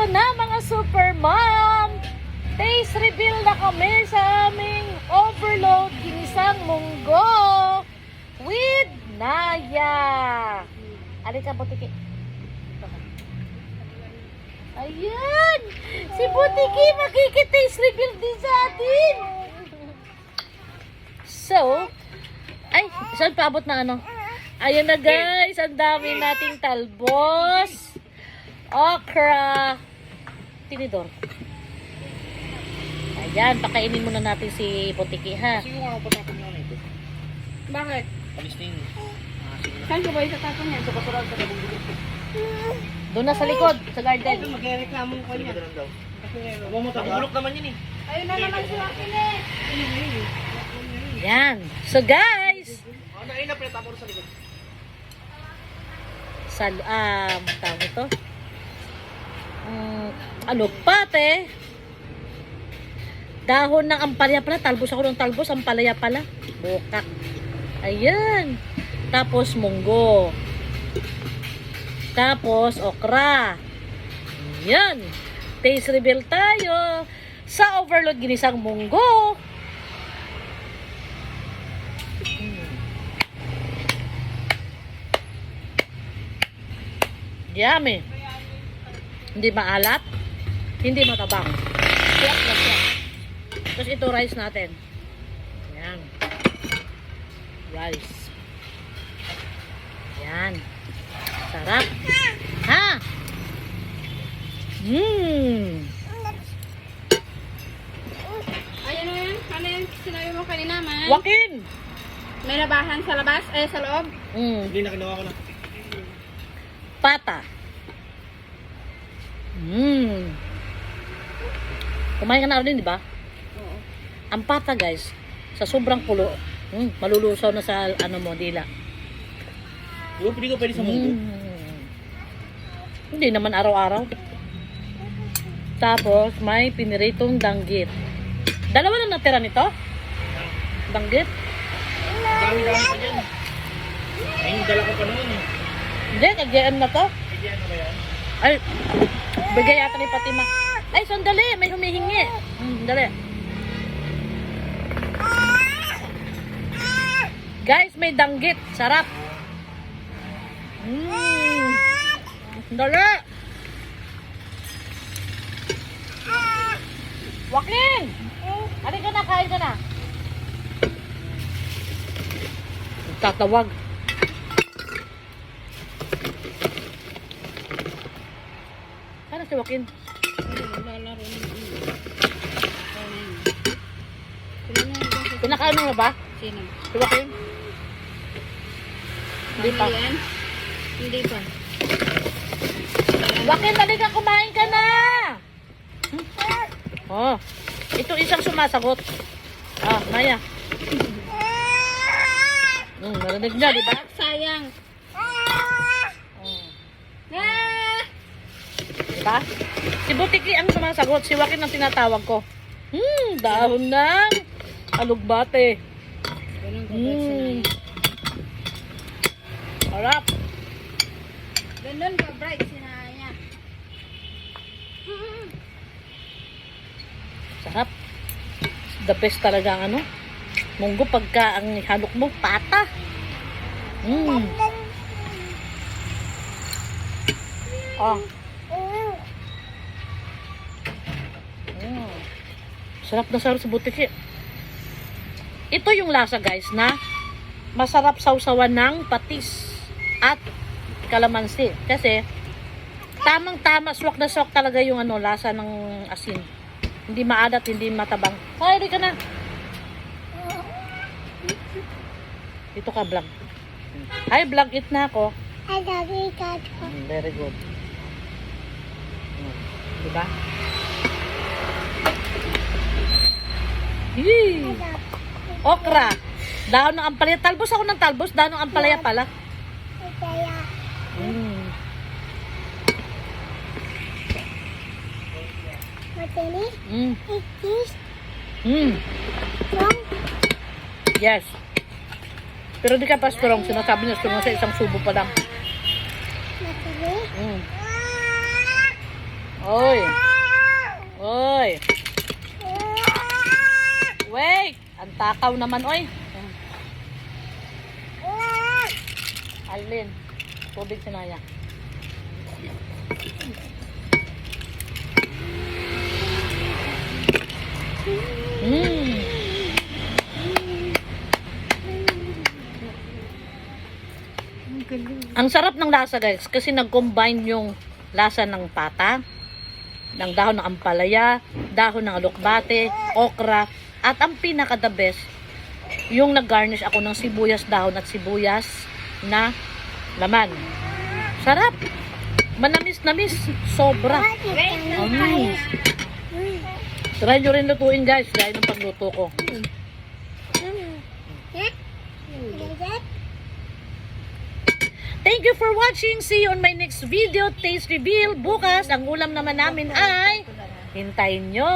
Ito na mga super mom! Taste reveal na kami sa aming overload ginisang munggo with Naya. Alika, Butiki. Ayan! Si Butiki makikitaste reveal din sa atin. So, ay, saan paabot na ano? Ayan na guys, ang dami nating talbos, okra, tinidor. Ayan, pakainin muna natin si Butiki ha. Sige nga ako patapon na ito. Bakit? Palisting. Saan ko ba itatapon yan? Sa basurahan sa labong gulo. Doon na sa likod, sa garden. Magreklamo ko Sige niya. na lang daw. Nabubulok naman yun eh. Ayun na naman si Joaquin eh. Yan. So guys, Ayun na, tapos sa likod. tawag ito. Alugpate. Dahon ng ampalaya pala. Talbos ako ng talbos. Ampalaya pala. Bukak. Ayan. Tapos munggo. Tapos okra. Ayan. Taste reveal tayo sa overload ginisang munggo. Yummy. Hindi maalat. Hindi matabang. Siyak na siyak. Tapos ito rice natin. Yan. Rice. Yan. Sarap. Ha? Ay, ano yan? Ano yan? Sinabi mo kanina, man? Wakin! May labahan sa labas? Eh, sa loob? Hindi na, kinuha ko na. Pata. Kumain ka na rin, di ba? Oo. Ang pata, guys, sa sobrang kulo, malulusaw na sa ano mo, dila. Di ba pwede ko pwede sa munggo? Hindi naman araw-araw. Tapos, may piniritong danggit. Dalawa na natira nito? Danggit? Dami-dami pa dyan. Ayun, dala ko pa naman eh. Hindi, kag-GM na to. Hindi, ano ba yan? Ay, bigay yata ni Fatima. Ay, sandali, may humihingi. Dali. Guys, may danggit. Sarap. Dali. Joaquin! Ano ka na? Kain ka na. Tatawag. Sana si Joaquin? Lalaro na. Pinakaano na ba? Sino? Si Joaquin? Hindi pa. Yan? Hindi pa. Joaquin, dali ka, kumain ka na! Oh, ito isang sumasagot. Ah, Maya. Narinig niya, di ba? Sayang. Diba? Si Butiki ang sumasagot. Si Joaquin ang tinatawag ko. Dahon ng alugbate. Ganun ko ba sinaya? Harap. Ganun ka bright sinaya. Sarap. The best talaga ang ano. Munggo pagka ang halok mo, pata. Oh. Sarap na sarap sa Butiki. Ito yung lasa guys na masarap sausawan ng patis at kalamansi. Kasi tamang-tama, swak na swak talaga yung ano, lasa ng asin. Hindi maalat, hindi matabang. Ay, di ka na. Dito ka, vlog. Hi, vlog, eat na ako. Very good. Diba? Yee! Okra. Dahon ng ampalaya. Talbos ako ng talbos. Dahon ng ampalaya pala. Yes. Pero di ka pa strong. Sinasabi niya strong sa isang subo pa lang. Oy. Oy. Wait. Ang takaw naman, oy. Alvin. Tubig si Naya. Ang sarap ng lasa guys kasi nag-combine yung lasa ng pata, ng dahon ng ampalaya, dahon ng alokbate, okra, at ang pinaka the best, yung nag-garnish ako ng sibuyas dahon at sibuyas na laman. Sarap! Manamis-namis, sobra. Try nyo rin lutuin guys, gaya ng pagluto ko. Thank you for watching. See you on my next video, Taste Reveal. Bukas, ang ulam naman namin ay hintayin nyo.